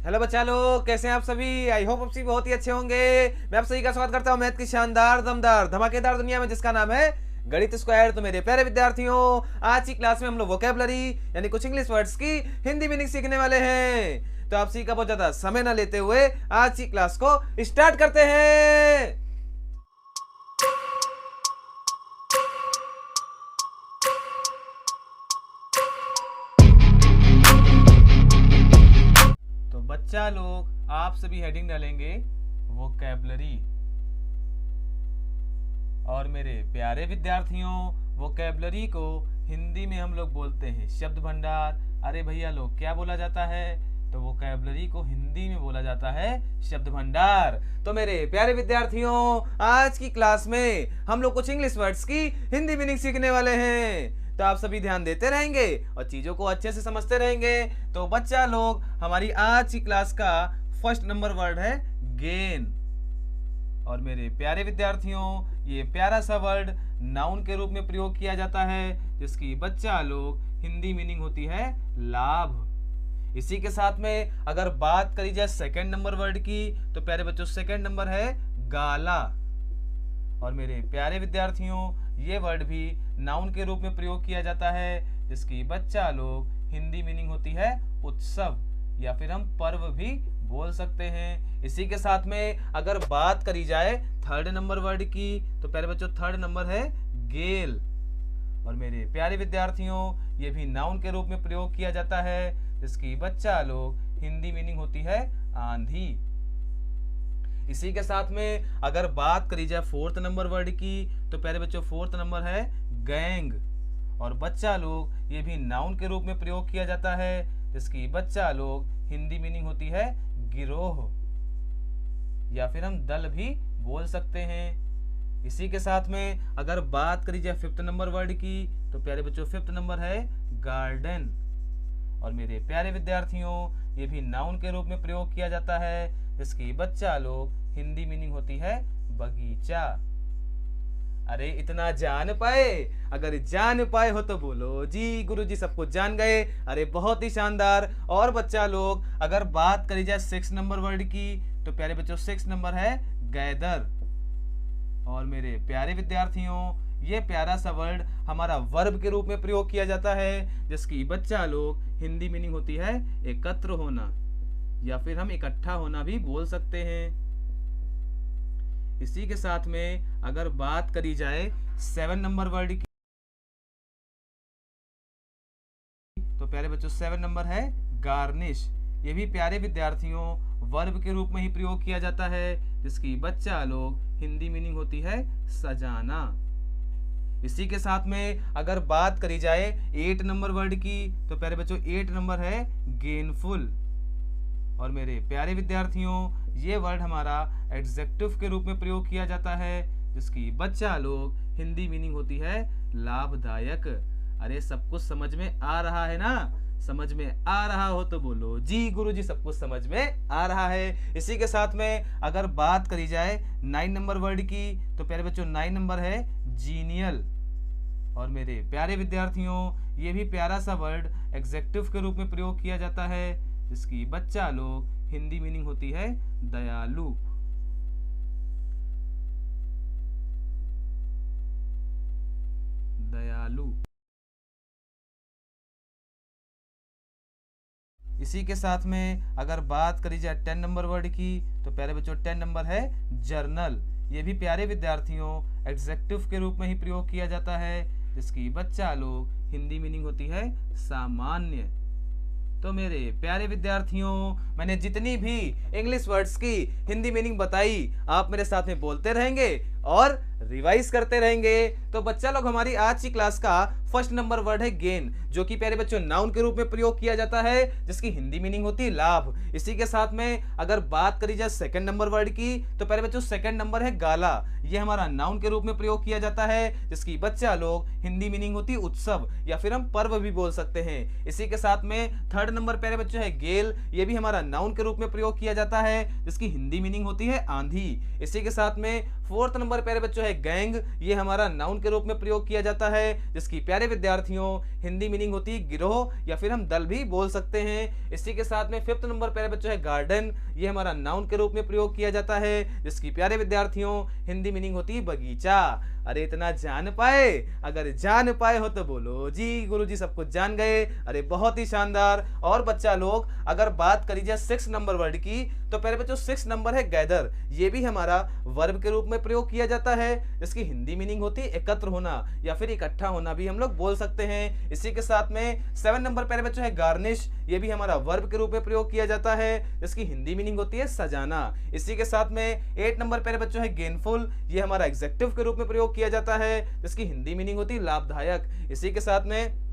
Hello बच्चा लोग, कैसे हैं आप सभी। आई होप आप सभी बहुत ही अच्छे होंगे। मैं आप सभी का स्वागत करता हूं मैथ की शानदार दमदार धमाकेदार दुनिया में, जिसका नाम है गणित स्क्वायर। तो मेरे प्यारे विद्यार्थियों, आज की क्लास में हम लोग वोकैबुलरी यानी कुछ इंग्लिश वर्ड्स की हिंदी मीनिंग सीखने वाले हैं। तो आप सभी का बहुत ज्यादा समय न लेते हुए आज की क्लास को स्टार्ट करते हैं। तो बच्चा लोग, आप सभी हेडिंग डालेंगे वोकैबुलरी। और मेरे प्यारे विद्यार्थियों, वोकैबुलरी को हिंदी में हम लोग बोलते हैं शब्द भंडार। अरे भैया लोग, क्या बोला जाता है? तो वोकैबुलरी को हिंदी में बोला जाता है शब्द भंडार। तो मेरे प्यारे विद्यार्थियों, आज की क्लास में हम लोग कुछ इंग्लिश वर्ड्स की हिंदी मीनिंग सीखने वाले हैं। तो आप सभी ध्यान देते रहेंगे और चीजों को अच्छे से समझते रहेंगे। तो बच्चा लोग, हमारी आज की क्लास का फर्स्ट नंबर वर्ड है गेन। और मेरे प्यारे विद्यार्थियों, ये प्यारा सा वर्ड नाउन के रूप में प्रयोग किया जाता है, जिसकी बच्चा लोग हिंदी मीनिंग होती है लाभ। इसी के साथ में अगर बात करी जाए सेकंड नंबर वर्ड की, तो प्यारे बच्चों सेकंड नंबर है गाला। और मेरे प्यारे विद्यार्थियों, ये वर्ड भी नाउन के रूप में प्रयोग किया जाता है, जिसकी बच्चा लोग हिंदी मीनिंग होती है उत्सव, या फिर हम पर्व भी बोल सकते हैं। इसी के साथ में अगर बात करी जाए थर्ड नंबर वर्ड की, तो प्यारे बच्चों थर्ड नंबर है गेल। और मेरे प्यारे विद्यार्थियों, ये भी नाउन के रूप में प्रयोग किया जाता है, जिसकी बच्चा लोग हिंदी मीनिंग होती है आंधी। इसी के साथ में अगर बात करी जाए फोर्थ नंबर वर्ड की, तो प्यारे बच्चों फोर्थ नंबर है गैंग। और बच्चा लोग ये भी नाउन के रूप में प्रयोग किया जाता है, जिसकी बच्चा लोग हिंदी मीनिंग होती है गिरोह, या फिर हम दल भी बोल सकते हैं। इसी के साथ में अगर बात करी जाए फिफ्थ नंबर वर्ड की, तो प्यारे बच्चों फिफ्थ नंबर है गार्डन। और मेरे प्यारे विद्यार्थियों, ये भी नाउन के रूप में प्रयोग किया जाता है, जिसकी बच्चा लोग हिंदी मीनिंग होती है बगीचा। अरे इतना जान पाए? अगर जान पाए हो तो बोलो जी गुरुजी सब कुछ जान गए। अरे बहुत ही शानदार। और बच्चा लोग, अगर बात करी जाए सिक्स नंबर वर्ड की, तो प्यारे बच्चों सिक्स नंबर है गैदर। और मेरे प्यारे विद्यार्थियों, ये प्यारा सा वर्ड हमारा वर्ब के रूप में प्रयोग किया जाता है, जिसकी बच्चा लोग हिंदी मीनिंग होती है एकत्र होना, या फिर हम इकट्ठा होना भी बोल सकते हैं। इसी के साथ में अगर बात करी जाए सेवन नंबर वर्ड की, तो प्यारे बच्चों सेवन नंबर है गार्निश। ये भी प्यारे विद्यार्थियों वर्ब के रूप में ही प्रयोग किया जाता है, जिसकी बच्चा लोग हिंदी मीनिंग होती है सजाना। इसी के साथ में अगर बात करी जाए एट नंबर वर्ड की, तो प्यारे बच्चों एट नंबर है गेनफुल। और मेरे प्यारे विद्यार्थियों, ये वर्ड हमारा एडजेक्टिव के रूप में प्रयोग किया जाता है, जिसकी बच्चा लोग हिंदी मीनिंग होती है लाभदायक। अरे सब कुछ समझ में आ रहा है ना? समझ में आ रहा हो तो बोलो जी गुरुजी सब कुछ समझ में आ रहा है। इसी के साथ में अगर बात करी जाए नाइन नंबर वर्ड की, तो प्यारे बच्चों नाइन नंबर है जीनियल। और मेरे प्यारे विद्यार्थियों, ये भी प्यारा सा वर्ड एडजेक्टिव के रूप में प्रयोग किया जाता है, जिसकी बच्चा लोग हिंदी मीनिंग होती है दयालु। दयालु। इसी के साथ में अगर बात करी जाए 10 नंबर वर्ड की, तो प्यारे बच्चों 10 नंबर है जर्नल। ये भी प्यारे विद्यार्थियों एडजेक्टिव के रूप में ही प्रयोग किया जाता है, जिसकी बच्चा लोग हिंदी मीनिंग होती है सामान्य। तो मेरे प्यारे विद्यार्थियों, मैंने जितनी भी इंग्लिश वर्ड्स की हिंदी मीनिंग बताई, आप मेरे साथ में बोलते रहेंगे और रिवाइज करते रहेंगे। तो बच्चा लोग, हमारी आज की क्लास का फर्स्ट नंबर वर्ड है गेन, जो कि प्यारे बच्चों नाउन के रूप में प्रयोग किया जाता है, जिसकी हिंदी मीनिंग होती है लाभ। इसी के साथ में अगर बात करी जाए सेकंड नंबर वर्ड की, तो प्यारे बच्चों सेकंड नंबर है गाला। ये हमारा नाउन के रूप में प्रयोग किया जाता है, जिसकी बच्चा लोग हिंदी मीनिंग होती है उत्सव, या फिर हम पर्व भी बोल सकते हैं। इसी के साथ में थर्ड नंबर प्यारे बच्चों है गेल। ये भी हमारा नाउन के रूप में प्रयोग किया जाता है, जिसकी हिंदी मीनिंग होती है आंधी। इसी के साथ में फोर्थ नंबर नंबर प्यारे बच्चों है गैंग, ये हमारा नाउन के रूप में प्रयोग किया जाता है, जिसकी प्यारे विद्यार्थियों हिंदी मीनिंग होती है गिरोह या फिर हम दल भी बोल सकते हैं। इसी के साथ में फिफ्थ नंबर प्यारे बच्चों है गार्डन, ये हमारा नाउन के रूप में प्रयोग किया जाता है, जिसकी प्यारे विद्यार्थियों हिंदी मीनिंग होती है बगीचा। अरे इतना जान पाए? अगर जान पाए हो तो बोलो जी गुरुजी सब कुछ जान गए। अरे बहुत ही शानदार। और बच्चा लोग अगर बात करी जाए 6 नंबर वर्ड की, तो पहले बच्चों 6 नंबर है गैदर, ये भी हमारा वर्ब के रूप में प्रयोग किया जाता है, जिसकी हिंदी मीनिंग होती है एकत्र होना या फिर इकट्ठा होना भी हम लोग बोल सकते हैं। इसी के साथ में 7 नंबर पहले बच्चों है गार्निश, ये भी हमारा वर्ब के रूप में प्रयोग किया जाता है, जिसकी हिंदी मीनिंग होती है सजाना। इसी के साथ में 8 नंबर पहले बच्चों है गेनफुल, ये हमारा एग्जेक्टिव के रूप में प्रयोग किया जाता है, जिसकी हिंदी मीनिंग होती है लाभदायक। इसी के साथ में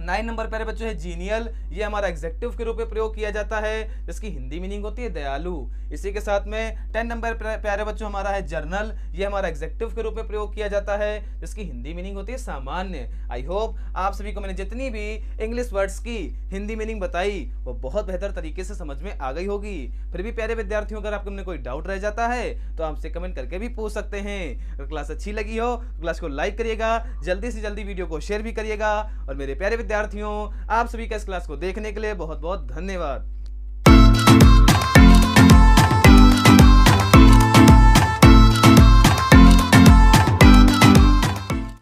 9 नंबर प्यारे बच्चों है जीनियल, ये हमारा एग्जेक्टिव के रूप में प्रयोग किया जाता है, जिसकी हिंदी मीनिंग होती है दयालु। इसी के साथ में 10 नंबर प्यारे बच्चों हमारा है जर्नल, ये हमारा एग्जेक्टिव के रूप में प्रयोग किया जाता है, जिसकी हिंदी मीनिंग होती है सामान्य। आई होप आप सभी को मैंने जितनी भी इंग्लिश वर्ड्स की हिंदी मीनिंग बताई वो बहुत बेहतर तरीके से समझ में आ गई होगी। फिर भी प्यारे विद्यार्थियों अगर आपको कोई डाउट रह जाता है तो आपसे कमेंट करके भी पूछ सकते हैं। अगर क्लास अच्छी लगी हो तो क्लास को लाइक करिएगा, जल्दी से जल्दी वीडियो को शेयर भी करिएगा। और मेरे प्यारे विद्यार्थियों आप सभी का इस क्लास को देखने के लिए बहुत बहुत धन्यवाद।